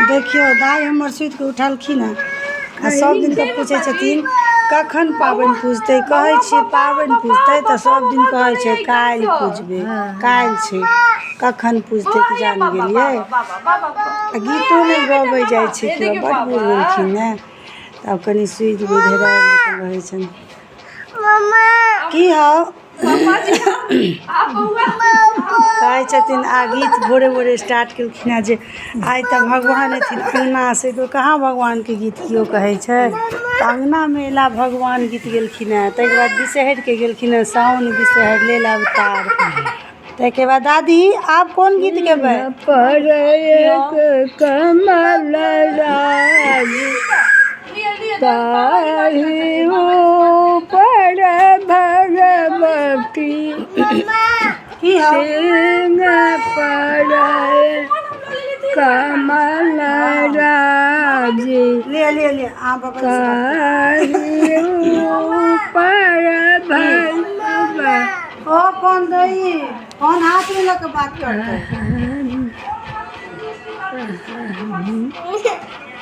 देखियो दाई हमर सुति के उठलखिन हैं आ सब दिन के पूछे छथिन कखन पाबनि पूजते, कहै छियै पाबनि पूजते तऽ सब दिन कहै छै काल्हि पूजबे, काल्हि छै कखन पूजते कि जान गेलियै। आ गीतो नहीं गबै जाइ छै कि बड़ बूढ़ भेलखिन ने, तब कनि सुति बुधि रहै छनि। की हौ कहै छथिन आ गीत भोरे भोरे स्टार्ट केलखिन हैं जे आइ तऽ भगवान एथिन अङ्गना से, तो कहाँ भगवानके गीत केओ कहै छै। अङ्गनामे अयला भगवान गीत गेलखिन हैं, ताहिके बाद बिसहरिके गेलखिन हैं साउन बिसहरि लेल अवतार। ताहिके बाद दादी आब कोन गीत गेबै? कमल राज ताहि ऊपर भगवती सिंह पर कमल राज ले ताहि ऊपर भगवती। ओ कौन दई कौन हाथ में लग बात करते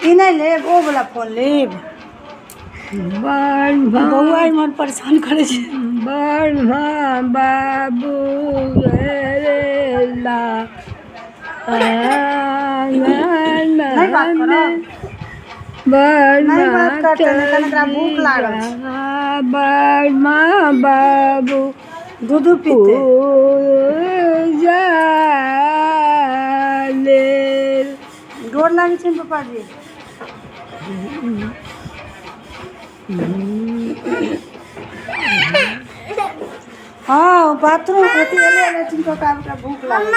ई नहीं लेब, ओ वाला फोन लेब। बउआ मन परेशान करे छै। ब्रह्मा बाबू ला नहीं बात करब, नहीं बात करते नहीं, कनकरा भूख लागल छै। ब्रह्मा बाबू दूध पीते गोर लागे छै पापा जी। हाँ बाथरूम होती है जिनको काम का भूख लगा।